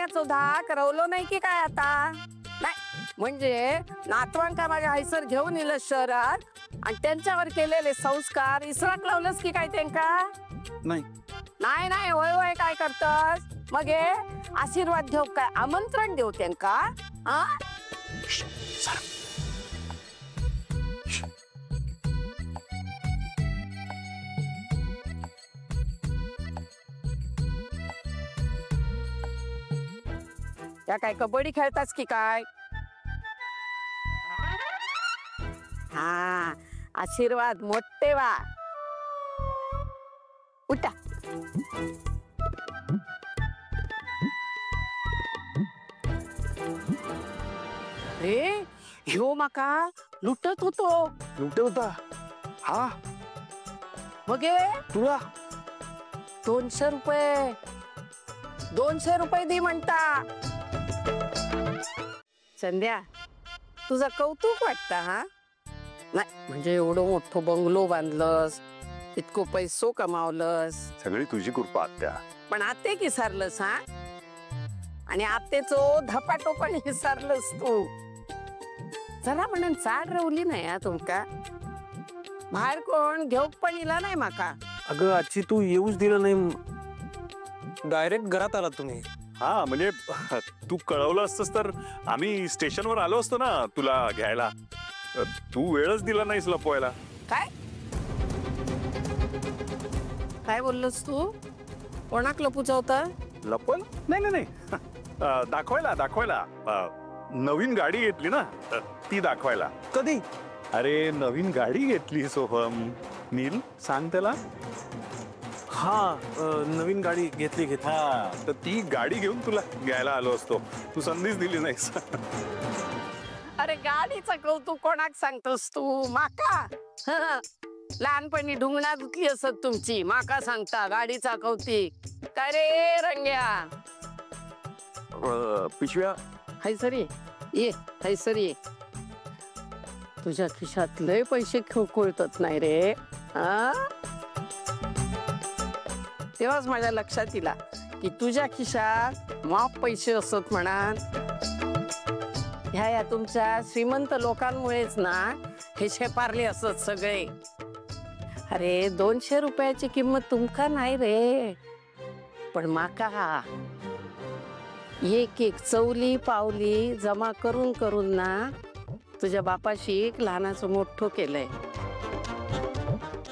नात्याचं धाक रवलो नाही की काय आता? नाही म्हणजे नातवांका माझ्या हैसर घेऊन येलं शहरात आणि त्यांच्यावर केलेले संस्कार इसराक लावलंस की काय त्यांका? नाही नाही नाही होय होय काय करतस मग हे आशीर्वाद देऊ काय आमंत्रण देऊ त्यांका? हा त्या काय कबड्डी खेळतास की काय? हा आशीर्वाद मोठे वा उठा. रे ह्यो माका लुटत होतो. लुटे होता हा मग तुला 200 रुपये 200 रुपये दे म्हणता. संध्या तुझा कौतुक वाटता हा? नाही म्हणजे एवढं मोठं बंगलो बांधलंस इतको पैसो कमावलंस सगळी तुझी कृपा आत्या. पण आते विसरलंस हा? आणि आतेचो धपाटो पण विसरलंस तू. जरा म्हणून चाड रवली नाही हा तुमका. बाहेर कोण घेऊ पण इला नाही माका. अगं आजची तू येऊच दिलं नाही डायरेक्ट घरात आला तुम्ही. हा म्हणजे तू कळवलं असतस तर आम्ही स्टेशनवर आलो असतो ना तुला घ्यायला. तू वेळच दिला नाहीस लपवायला. काय काय बोललोस तू? कोणाक लपूचा होता? लपवायला नाही नाही नाही दाखवायला दाखवायला नवीन गाडी घेतली ना ती दाखवायला. कधी? अरे नवीन गाडी घेतली सोहम. नील सांग त्याला. हा नवीन गाडी घेतली हा तर ती गाडी घेऊन तुला घ्यायला आलो असतो. तू संधीच दिली नाहीस. अरे गाडीचं कौतुक कोणाक सांगतोस तू? माका? हं. लहानपणी ढुंगणा धुतली असत तुमची. माका सांगता गाडीचा कौतिक. काय रे रंग्या? पिशव्या हैसरी ये हैसरी ये. तुझ्या खिशात लय पैसे खिळखिळतात नाही रे हा? तेव्हाच माझ्या लक्षात इला की तुझ्या खिशात माप पैसे असत म्हणा. ह्या तुमच्या श्रीमंत लोकांमुळेच ना हे शेपारले असत सगळे. अरे 200 रुपयाची किंमत तुमका नाही रे पण माका एक एक चवली पावली जमा करून करून ना तुझ्या बापाशी लहानाचं मोठं केलंय.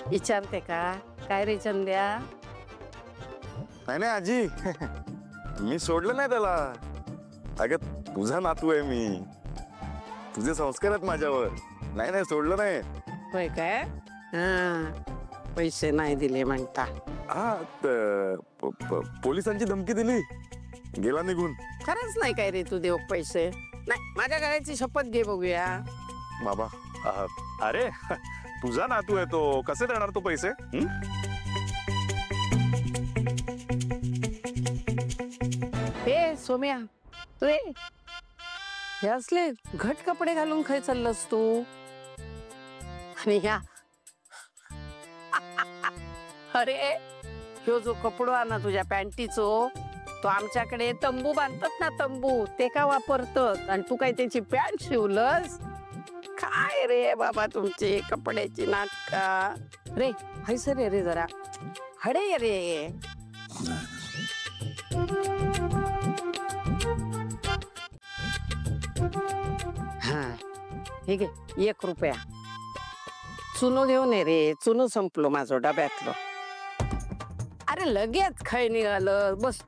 विचारते का काय रे चंद्या? नाही नाही आजी मी सोडलं नाही त्याला. अगं तुझा नातू आहे मी. तुझे संस्कार आहेत माझ्यावर. नाही नाही सोडलं नाही. होय काय? हा पैसे नाही दिले म्हणता. हा पोलिसांची धमकी दिली गेला निघून. खरंच नाही काय रे तू देऊ पैसे? नाही माझ्या घराची शपथ घे बघूया. बाबा अरे तुझा नातू आहे तो. कसे देणार तो पैसे? हे सोम्या रे हे असले घट कपडे घालून खाय चाललंस तू? आणि ह्या अरे ह्यो जो कपडो आहे ना तुझ्या पॅन्टीचो तो आमच्याकडे तंबू बांधतात ना तंबू ते का वापरतात आणि तू काय त्याची पॅन्ट शिवलंस? काय रे बाबा तुमची कपड्याची नाटका. रे हैसर रे जरा हडे रे. हा हे घे 1 रुपया. चुनो देऊन ये रे. चुनो संपलो माझं डब्यातलं. अरे लगेच खाय निघालं. बस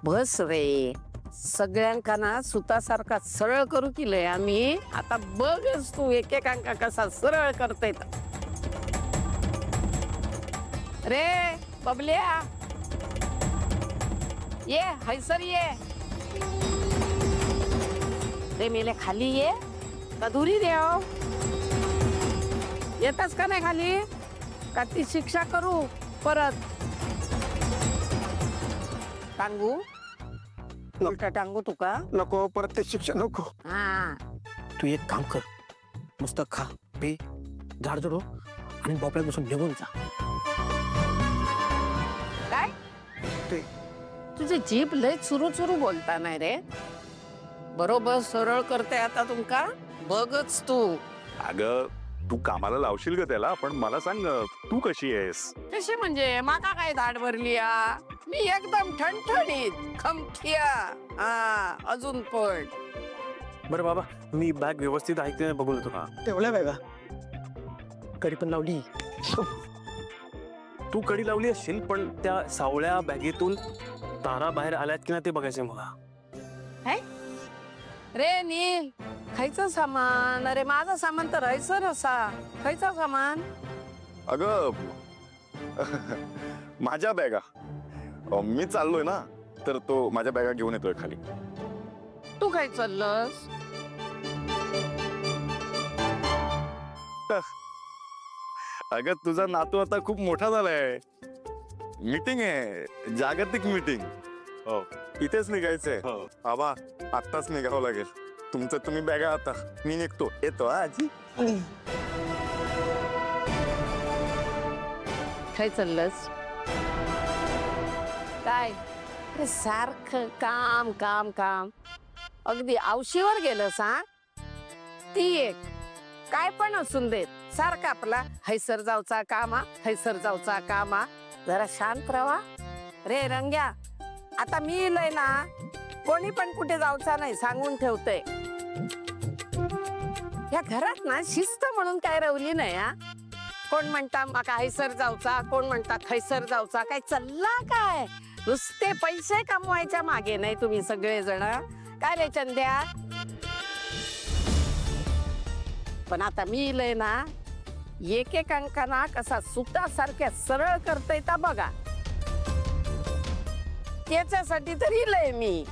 बस रे. सगळ्यांका ना सुतासारखा सरळ करू केलंय आम्ही. आता बघच तू एकेकांका कसा सरळ करता येत. रे बबल्या ये हैसर ये. रे मेले खाली ये का दुरी देव? येतच का नाही खाली? का ती शिक्षा करू परत? टांगू उलटा टांगू तुका? नको परत ते शिक्षण नको. हा तू एक काम कर मस्त खा पे झाड जोडो आणि बोपड्यात बसून निघून जा. काय ते तुझी जीभ लय चुरू चुरू बोलता नाही रे. बरोबर सरळ करते आता तुमका बघच तू. अगं तू कामाला लावशील ग त्याला, पण मला सांग तू कशी आहेस? कशी म्हणजे माका काय दाढ भरली आ? मी एकदम ठणठणीत खमखिया. हा अजून पण. बरं बाबा, मी बॅग व्यवस्थित आहे की नाही बघून येतो का? तेवढ्या बॅगा कडी पण लावली. तू कडी लावली असशील, पण त्या सावळ्या बॅगेतून तारा बाहेर आल्यात की नाही ते बघायचंय मला. रे नील, खायचं सामान? अरे माझं सामान तर राहायचं नसा. खायचं सामान? अगं माझ्या बॅगा. मी चाललोय ना, तर तो माझ्या बॅगा घेऊन येतोय खाली. तू काय चाललंस? अगं तुझा नातू आता खूप मोठा झालाय. मीटिंग आहे, जागतिक मीटिंग. हो इथेच निघायचंय. बाबा आत्ताच निघावं लागेल. तुमचं तुम्ही बॅगा आता, मी निघतो. येतो हा आजी. काय चाललंस? काय अरे सारखं काम काम काम. अगदी औशीवर गेलं सा. ती एक काय पण असून देत सारखं आपला हैसर जाऊचा कामा, हैसर जाऊचा कामा. जरा शांत राहा रे रंग्या. आता मी इलय ना, कोणी पण कुठे जाऊचा नाही सांगून ठेवते. या घरात ना शिस्त म्हणून काय रवली नाही. हा कोण म्हणता माका हैसर जाऊचा, कोण म्हणता खैसर जाऊचा. काय चालला काय? नुसते पैसे कमवायच्या मागे नाही तुम्ही सगळे जण. काय रे चंद्या? पण आता मी इलय ना, एकेकांका ना कसा सुतासारख्या सरळ करता येता बघा. त्याच्यासाठी तर इलय मी.